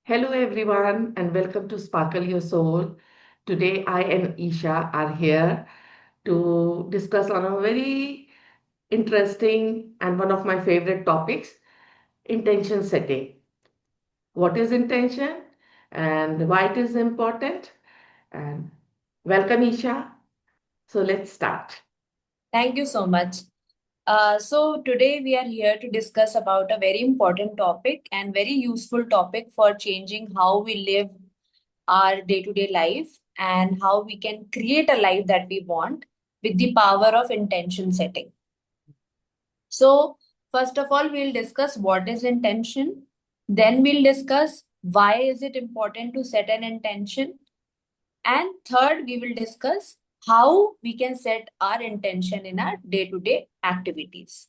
Hello, everyone, and welcome to Sparkle Your Soul. Today, I and Isha are here to discuss on a very interesting and one of my favorite topics, intention setting. What is intention and why it is important? And welcome, Isha. So let's start. Thank you so much. So today we are here to discuss about a very important topic and very useful topic for changing how we live our day-to-day life and how we can create a life that we want with the power of intention setting. So first of all, we'll discuss what is intention. Then we'll discuss why is it important to set an intention. And third, we will discuss how we can set our intention in our day-to-day activities.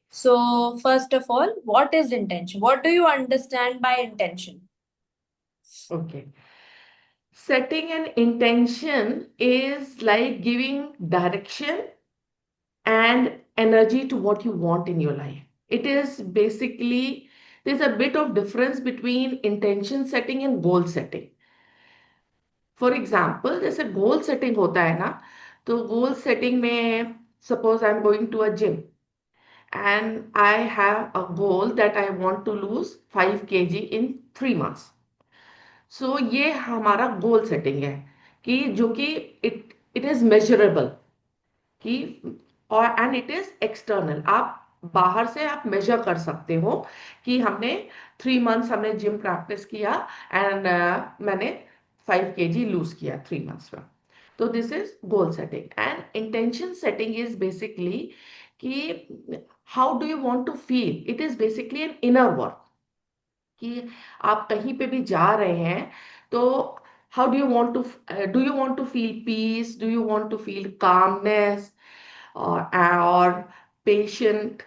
So, first of all, what is intention? What do you understand by intention? Okay. Setting an intention is like giving direction and energy to what you want in your life. It is basically, there's a bit of difference between intention setting and goal setting. For example, जैसे goal setting होता है ना, तो goal setting में suppose I'm going to a gym and I have a goal that I want to lose 5 kg in 3 months. So ये हमारा goal setting है कि जो कि it is measurable कि और एंड इट इज एक्सटर्नल, आप बाहर से आप मेजर कर सकते हो कि हमने 3 मंथ्स हमने जिम प्रैक्टिस किया एंड मैंने 5 kg लूज किया 3 मंथ्स में. तो this is goal setting and intention setting is basically कि how do you want to feel. It is basically an inner work कि आप कहीं पे भी जा रहे हैं तो how do you want to feel peace, do you want to feel calmness or patient,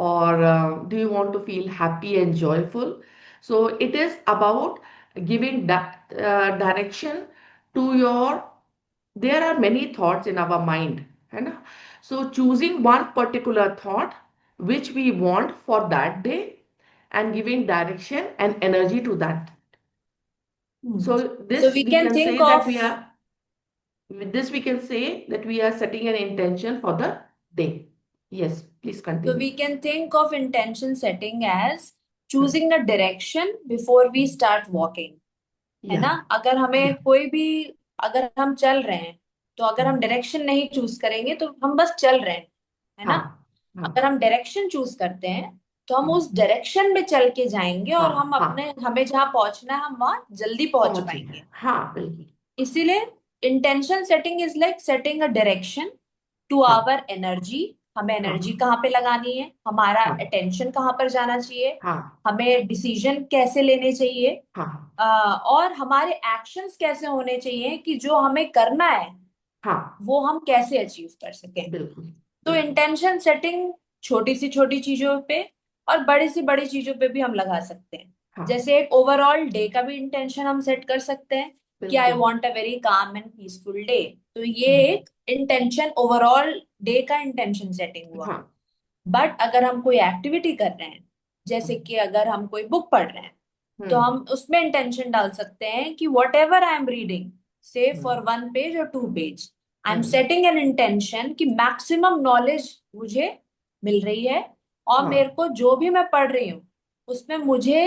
or do you want to feel happy and joyful. So it is about giving direction to your. There are many thoughts in our mind, है ना. So choosing one particular thought which we want for that day and giving direction and energy to that. Hmm. So So this we we can can think say that of we are with this we can say that we are setting an intention for the day. Yes, please so continue. we can think of intention setting as choosing a direction before we start walking. है ना? Yeah, अगर yeah. हमें कोई भी अगर हम चल रहे हैं तो अगर हम Hmm. डायरेक्शन नहीं चूज करेंगे तो हम बस चल रहे हैं, है ना? हाँ, अगर हाँ, हम डायरेक्शन चूज करते हैं तो हम हाँ, उस डायरेक्शन में चल के जाएंगे और हम हाँ, अपने हाँ. हमें जहाँ पहुंचना है हम वहां जल्दी पहुंच पहुंचे. पाएंगे। हाँ, बिल्कुल. इसीलिए intention setting is like setting a direction to हाँ, आवर एनर्जी। हमें एनर्जी हाँ, कहाँ पे लगानी है, हमारा हाँ, अटेंशन कहाँ पर जाना चाहिए, हाँ, हमें डिसीजन कैसे लेने चाहिए, हाँ, और हमारे एक्शंस कैसे होने चाहिए कि जो हमें करना है हाँ. वो हम कैसे अचीव कर सकें। बिल्कुल, तो बिल्कुल. इंटेंशन सेटिंग छोटी सी छोटी चीजों पे और बड़ी सी बड़ी चीजों पे भी हम लगा सकते हैं। हाँ, जैसे एक ओवरऑल डे का भी इंटेंशन हम सेट कर सकते हैं कि आई बिल्कुल. Want a very calm and peaceful day. तो ये हम्म, एक इंटेंशन ओवरऑल डे का इंटेंशन सेटिंग हुआ। हाँ. बट अगर हम कोई एक्टिविटी कर रहे हैं, जैसे हम्म, कि अगर हम कोई बुक पढ़ रहे हैं, तो हम्म, हम उसमें इंटेंशन डाल सकते हैं कि what ever I am reading, से हम्म, फॉर 1 पेज और 2 page, I am hmm, setting an intention कि मैक्सिमम नॉलेज मुझे मिल रही है और मेरे हाँ. को जो भी मैं पढ़ रही हूँ उसमें मुझे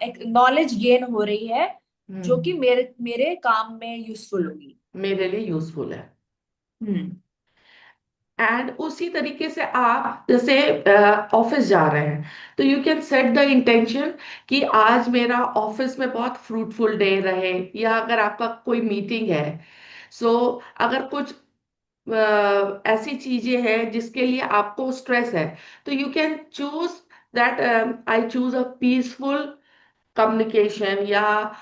एक नॉलेज गेन हो रही है जो कि हम्म. मेरे मेरे काम में यूजफुल होगी। मेरे लिए यूजफुल है. हम्म। एंड उसी तरीके से आप जैसे ऑफिस जा रहे हैं तो you can set the intention कि आज मेरा ऑफिस में बहुत फ्रूटफुल डे रहे, या अगर आपका कोई मीटिंग है. सो अगर कुछ ऐसी चीजें हैं जिसके लिए आपको स्ट्रेस है तो you can choose that I choose a peaceful communication या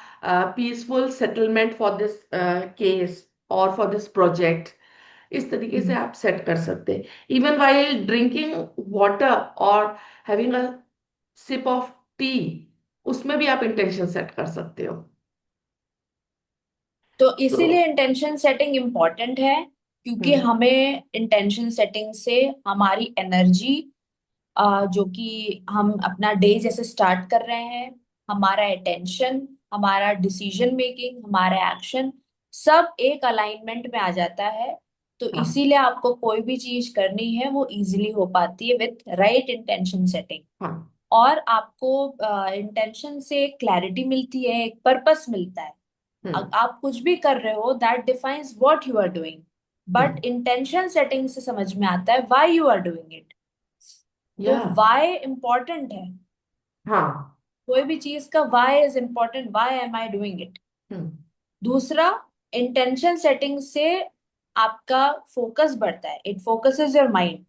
peaceful settlement for this case और फॉर दिस प्रोजेक्ट. इस तरीके से हम्म। आप सेट कर सकते हैं. इवन वाइल ड्रिंकिंग वाटर और having a sip of tea, उसमें भी आप इंटेंशन सेट कर सकते हो. तो तो इसीलिए इंटेंशन सेटिंग इम्पॉर्टेंट है क्योंकि हम्म, हमें इंटेंशन सेटिंग से हमारी एनर्जी जो कि हम अपना डे जैसे स्टार्ट कर रहे हैं, हमारा अटेंशन, हमारा डिसीजन मेकिंग, हमारा एक्शन, सब एक अलाइनमेंट में आ जाता है। तो हाँ इसीलिए आपको कोई भी चीज करनी है वो इजीली हो पाती है विथ राइट इंटेंशन सेटिंग। हाँ। और आपको इंटेंशन से एक क्लैरिटी मिलती है, एक पर्पस मिलता है। हम्म आप कुछ भी कर रहे हो that defines what you are doing, but hmm. Intention setting से समझ में आता है why you are doing it. तो या। व्हाई इम्पोर्टेंट है, हाँ। कोई भी चीज का why is important, why am I doing it. Hmm दूसरा, इंटेंशन सेटिंग से आपका फोकस बढ़ता है, इट फोकसेस योर माइंड।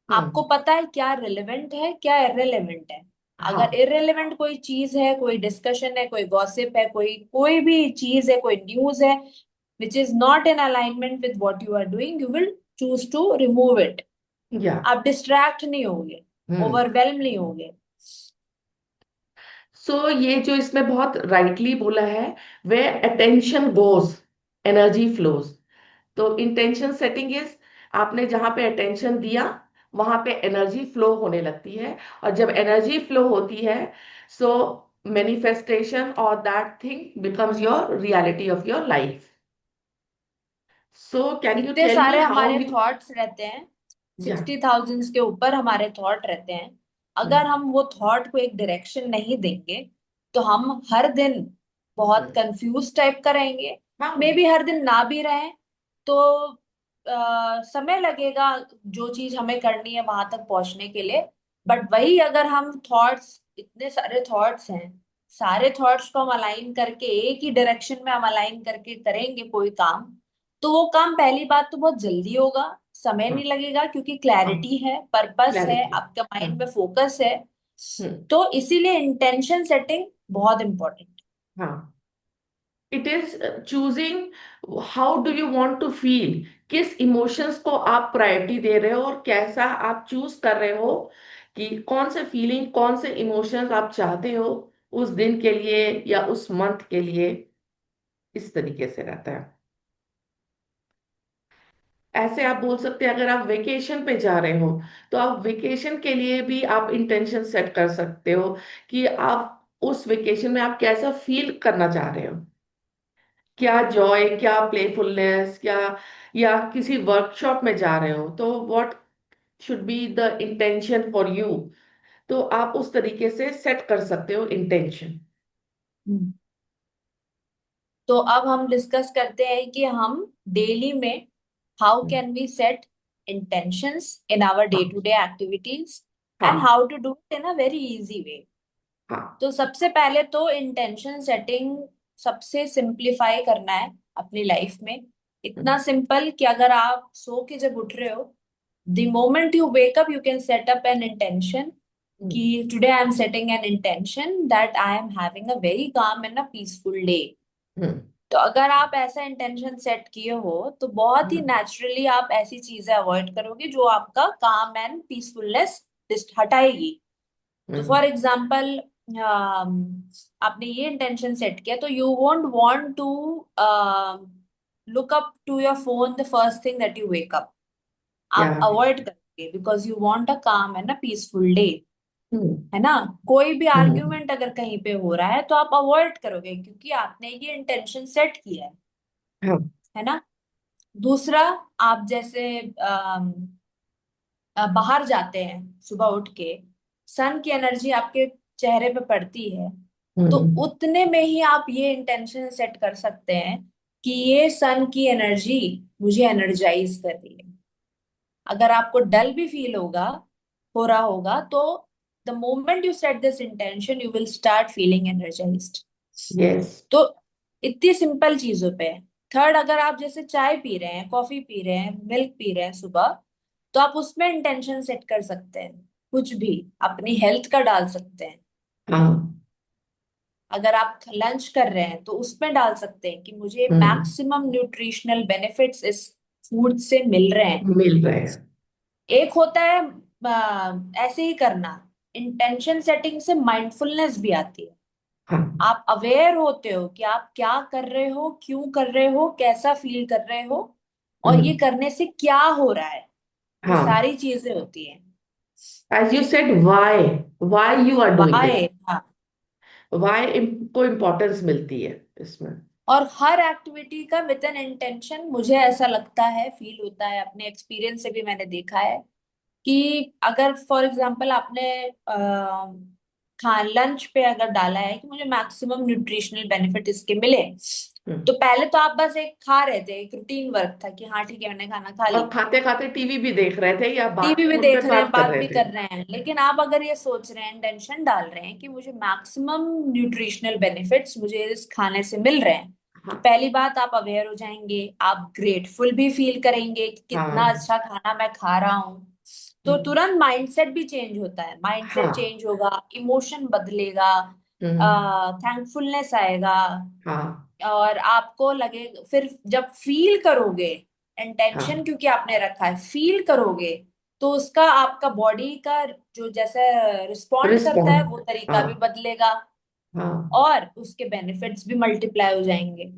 आपको हम्म। पता है क्या रिलेवेंट है, क्या इररिलेवेंट है। अगर हाँ इररिलेवेंट कोई चीज है, कोई डिस्कशन है, कोई गॉसिप है, कोई कोई भी चीज है, कोई न्यूज है which is not in alignment with what you are doing, you will choose to remove it. Yeah. आप डिस्ट्रैक्ट नहीं होगे, हम्म। ओवरवेल्म नहीं होगे। सो ये जो इसमें बहुत राइटली बोला है, वे अटेंशन गोज एनर्जी फ्लोज। तो इंटेंशन सेटिंग इज, आपने जहां पे अटेंशन दिया वहां पे एनर्जी फ्लो होने लगती है। और जब एनर्जी फ्लो होती है, सो मैनिफेस्टेशन और that thing becomes your reality of your life. So can you इतने टेल मी सारे हाउ हमारे यू। थॉट्स रहते हैं, या। 60,000 के ऊपर हमारे थॉट रहते हैं। अगर हम वो थॉट को एक डायरेक्शन नहीं देंगे तो हम हर दिन बहुत हम्म। कंफ्यूज टाइप का रहेंगे। मे हाँ बी हर दिन ना भी रहें तो समय लगेगा जो चीज हमें करनी है वहां तक पहुंचने के लिए। बट वही अगर हम थॉट्स, इतने सारे थॉट्स हैं, सारे थॉट्स को हम अलाइन करके एक ही डायरेक्शन में हम अलाइन करके करेंगे कोई काम, तो वो काम पहली बात तो बहुत जल्दी होगा, समय हाँ नहीं लगेगा क्योंकि हाँ। क्लैरिटी है, पर्पस है, क्लैरिटी। आपका माइंड में हम्म फोकस है। हम्म। तो इसीलिए इंटेंशन सेटिंग बहुत इंपॉर्टेंट। हाँ। It is choosing how do you want to feel, किस इमोशंस को आप प्रायोरिटी दे रहे हो और कैसा आप चूज कर रहे हो कि कौन से फीलिंग, कौन से इमोशंस आप चाहते हो उस दिन के लिए या उस मंथ के लिए। इस तरीके से रहता है। ऐसे आप बोल सकते हैं, अगर आप वेकेशन पे जा रहे हो तो आप वेकेशन के लिए भी आप इंटेंशन सेट कर सकते हो कि आप उस वेकेशन में आप कैसा फील करना चाह रहे हो। क्या जॉय, क्या प्लेफुलनेस, क्या, या किसी वर्कशॉप में जा रहे हो तो what should be the intention for you. तो आप उस तरीके से सेट कर सकते हो इंटेंशन। हम्म। तो अब हम डिस्कस करते हैं कि हम डेली में how can we set intentions in our day हाँ to day activities and हाँ how to do it in a very easy way। हाँ। तो सबसे पहले तो इंटेंशन सेटिंग सबसे सिंप्लीफाई करना है अपनी लाइफ में। इतना हम्म सिंपल कि अगर आप सो के जब उठ रहे हो, the moment you wake up you can set up an intention hmm कि today I am setting an intention that I am having a very calm and a peaceful day. Hmm तो अगर आप ऐसा इंटेंशन सेट किए हो तो बहुत ही हम्म naturally आप ऐसी चीजें अवॉइड करोगे जो आपका काम एंड पीसफुलनेस हटाएगी। तो हम्म। फॉर एग्जाम्पल, आपने ये इंटेंशन सेट किया तो you won't want to look up to your phone the first thing that you wake up. या। आप अवॉइड करोगे because you want a calm and a peaceful day. हम्म है ना? कोई भी हम्म। आर्ग्यूमेंट अगर कहीं पे हो रहा है तो आप अवॉइड करोगे क्योंकि आपने ये इंटेंशन सेट किया हाँ। है ना? दूसरा, आप जैसे बाहर जाते हैं सुबह उठ के, सन की एनर्जी आपके चेहरे पे पड़ती है, तो हम्म उतने में ही आप ये इंटेंशन सेट कर सकते हैं कि ये सन की एनर्जी मुझे एनर्जाइज कर रही है। अगर आपको डल भी फील होगा, हो रहा होगा, तो the moment you set this intention you will start feeling energised. Yes. तो इतनी सिंपल चीजों पे है। थर्ड, अगर आप जैसे चाय पी रहे हैं, कॉफी पी रहे हैं, मिल्क पी रहे हैं सुबह, तो आप उसमें इंटेंशन सेट कर सकते हैं, कुछ भी अपनी हेल्थ का डाल सकते हैं। हाँ। अगर आप लंच कर रहे हैं तो उसमें डाल सकते हैं कि मुझे हम्म। मैक्सिमम न्यूट्रिशनल बेनिफिट्स इस फूड से मिल रहे हैं। मिल रहे हैं। एक होता है ऐसे ही करना, इंटेंशन सेटिंग से माइंडफुलनेस भी आती है। हाँ आप अवेयर होते हो कि आप क्या कर रहे हो, क्यों कर रहे हो, कैसा फील कर रहे हो, और ये हम्म। करने से क्या हो रहा है। ये हाँ सारी चीजें होती हैं। As you said, why you are doing this, why. Why को इम्पोर्टेंस मिलती है इसमें। और हर एक्टिविटी का विद एन इंटेंशन, मुझे ऐसा लगता है, फील होता है, अपने एक्सपीरियंस से भी मैंने देखा है कि अगर फॉर एग्जांपल आपने खान लंच पे अगर डाला है कि मुझे मैक्सिमम न्यूट्रिशनल बेनिफिट इसके मिले, हम्म। तो पहले तो आप बस एक खा रहे थे, एक रूटीन वर्क था कि हाँ ठीक है मैंने खाना खा और ली, खाते खाते टीवी भी देख रहे थे या बात टीवी भी फोन पे देख रहे हैं, बात कर बात रहे भी थे। कर रहे हैं, लेकिन आप अगर ये सोच रहे हैं, इंटेंशन डाल रहे हैं कि मुझे मैक्सिमम न्यूट्रिशनल बेनिफिट्स मुझे इस खाने से मिल रहे हैं, तो हाँ। पहली बात आप अवेयर हो जाएंगे, आप ग्रेटफुल भी फील करेंगे कि कितना हाँ। अच्छा खाना मैं खा रहा हूँ। तो हम्म। तुरंत माइंडसेट भी चेंज होता है, माइंडसेट हाँ। चेंज होगा, इमोशन बदलेगा, हम्म। थैंकफुलनेस आएगा, हाँ। और आपको लगे, फिर जब फील करोगे, इंटेंशन हाँ। क्योंकि आपने रखा है, फील करोगे, तो उसका आपका बॉडी का जो जैसे रिस्पॉन्ड करता है रिस्पॉन्ड। वो तरीका भी हाँ। बदलेगा, हाँ। और उसके बेनिफिट्स भी मल्टीप्लाई हो जाएंगे।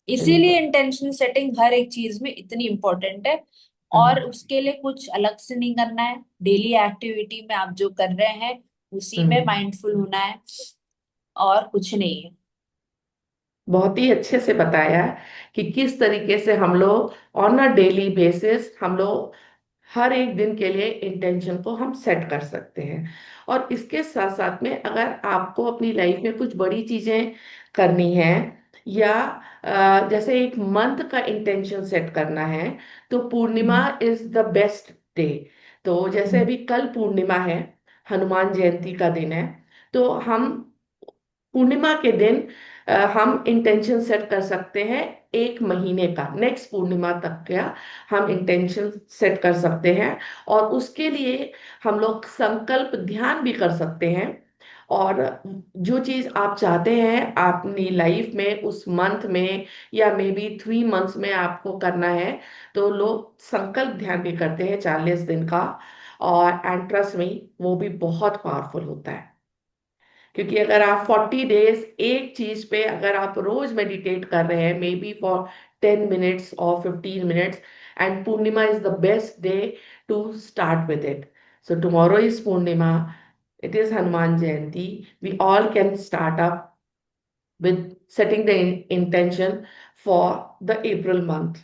इसीलिए बिल्कुल। इंटेंशन सेटिंग हर एक चीज में इतनी इंपॉर्टेंट है। और हम्म। उसके लिए कुछ अलग से नहीं करना है, डेली एक्टिविटी में आप जो कर रहे हैं उसी में हम्म। माइंडफुल होना है, और कुछ नहीं है। बहुत ही अच्छे से बताया कि किस तरीके से हम लोग ऑन अ डेली बेसिस हम लोग हर एक दिन के लिए इंटेंशन को हम सेट कर सकते हैं। और इसके साथ साथ में अगर आपको अपनी लाइफ में कुछ बड़ी चीजें करनी है, या जैसे एक मंथ का इंटेंशन सेट करना है, तो Purnima hmm. Is the best day. तो जैसे हम्म। अभी कल पूर्णिमा है, हनुमान जयंती का दिन है, तो हम पूर्णिमा के दिन हम इंटेंशन सेट कर सकते हैं, एक महीने का, नेक्स्ट पूर्णिमा तक का हम इंटेंशन सेट कर सकते हैं। और उसके लिए हम लोग संकल्प ध्यान भी कर सकते हैं। और जो चीज आप चाहते हैं अपनी लाइफ में उस मंथ में, या मे बी 3 मंथ्स में आपको करना है, तो लोग संकल्प ध्यान भी करते हैं 40 दिन का। और एंड ट्रस्ट मी, वो भी बहुत पावरफुल होता है। क्योंकि अगर आप 40 डेज एक चीज पे अगर आप रोज मेडिटेट कर रहे हैं, मे बी फॉर 10 मिनट्स और 15 minutes, and Purnima is the best day to start with it. So tomorrow is Purnima, it is Hanuman Jayanti. We all can start up with setting the intention for the April month.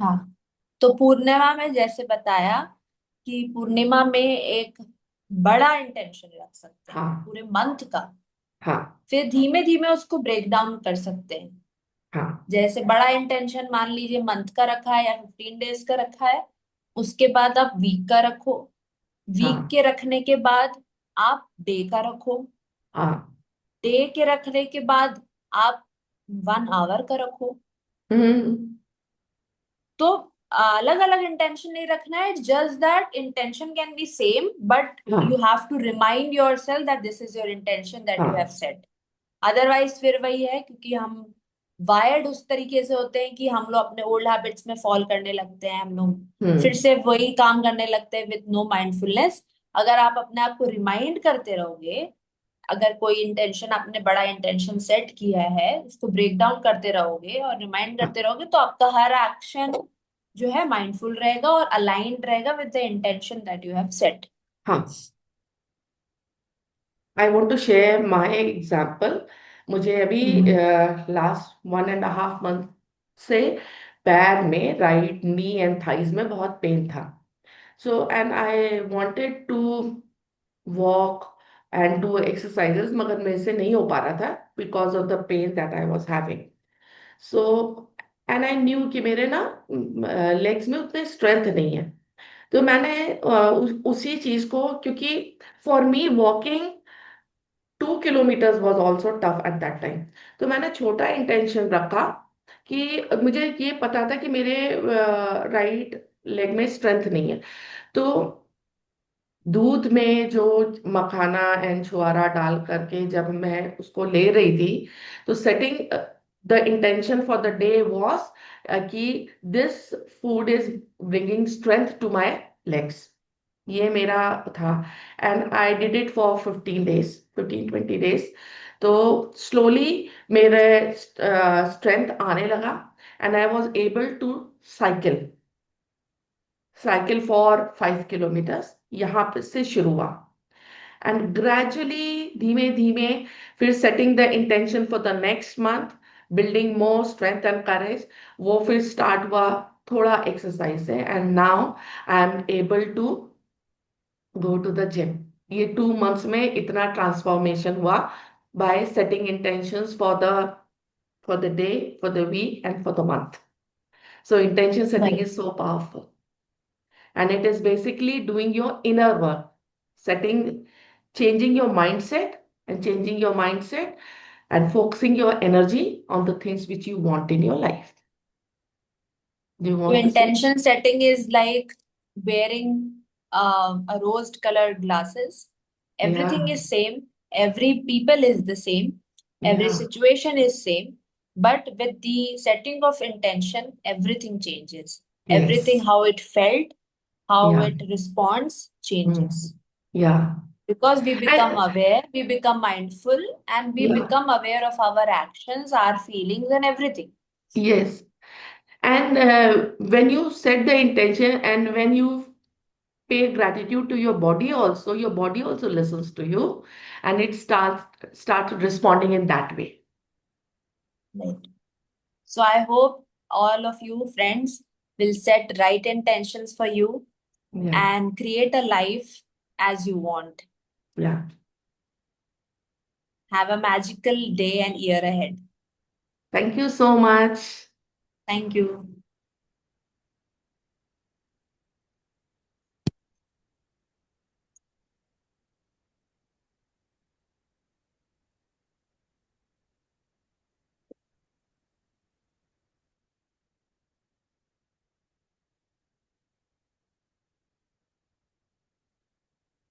हाँ, तो पूर्णिमा में जैसे बताया कि पूर्णिमा में एक बड़ा इंटेंशन रख सकते हैं हाँ। पूरे मंथ का, हाँ। फिर धीमे धीमे उसको ब्रेक डाउन कर सकते हैं। हाँ। जैसे बड़ा इंटेंशन मान लीजिए मंथ का रखा है या 15 डेज का रखा है, उसके बाद आप वीक का रखो, वीक हाँ। के रखने के बाद आप डे का रखो, हाँ। डे के रखने के बाद आप 1 आवर का रखो। हम्म। तो अलग अलग इंटेंशन नहीं रखना है, just that intention can be same, but you हाँ। Have to remind yourself that this is your intention that you have हाँ। सेट। अदरवाइज फिर वही है, क्योंकि हम वायर्ड उस तरीके से होते हैं कि हम लोग अपने ओल्ड हैबिट्स में फॉल करने लगते हैं, हम लोग फिर हम्म। से वही काम करने लगते हैं विद नो माइंडफुलनेस। अगर आप अपने आप को रिमाइंड करते रहोगे, अगर कोई इंटेंशन, आपने बड़ा इंटेंशन सेट किया है, उसको ब्रेक डाउन करते रहोगे और रिमाइंड हाँ। करते रहोगे, तो आपका हर एक्शन जो है माइंडफुल रहेगा और अलाइंड रहेगा with the intention that you have set. हाँ। I want to share my example. मुझे अभी हम्म। लास्ट 1.5 मंथ से पैर में, राइट नी एंड थाइज में बहुत पेन था। So and I wanted to walk and do exercises, मगर मेरे से नहीं हो पा रहा था because of the pain that I was having. So and I knew कि मेरे ना लेग्स में उतने स्ट्रेंथ नहीं है। तो मैंने उसी चीज को, क्योंकि for me walking 2 kilometres was also tough at that time, तो मैंने छोटा इंटेंशन रखा कि मुझे ये पता था कि मेरे राइट लेग में स्ट्रेंथ नहीं है। तो दूध में जो मखाना एंड छुआरा डाल करके जब मैं उसको ले रही थी, तो setting the intention for the day was कि this food is bringing strength to my legs, ये मेरा था। And I did it for 15 days, 15-20 days. तो स्लोली मेरे स्ट्रेंथ आने लगा, and I was able to cycle. Cycle for 5 kilometres, यहाँ पे से शुरू हुआ। एंड ग्रेजुअली, धीमे धीमे, फिर setting the intention for the next month, building more strength and courage, वो फिर स्टार्ट हुआ। थोड़ा एक्सरसाइज है, and now I am able to go to the gym. ये 2 मंथ्स में इतना ट्रांसफॉर्मेशन हुआ, by setting intentions for the day, for the week and for the month. So intention setting Right. is so powerful. And it is basically doing your inner work, setting, changing your mindset, and changing your mindset and focusing your energy on the things which you want in your life. Do you So want to say? intention setting is like wearing a rose-colored glasses. Everything Yeah, is same. Every people is the same. Every yeah, situation is same. But with the setting of intention, everything changes. Everything, yes, how it felt, how yeah, it responds, mm, changes. yeah, Because we become and aware, we become mindful, and we yeah, become aware of our actions, our feelings, and everything. yes. And when you set the intention and when you pay gratitude to your body also listens to you, and it starts responding in that way. Right. So I hope all of you friends will set right intentions for you Yeah, and create a life as you want. yeah. Have a magical day and year ahead. Thank you so much. Thank you.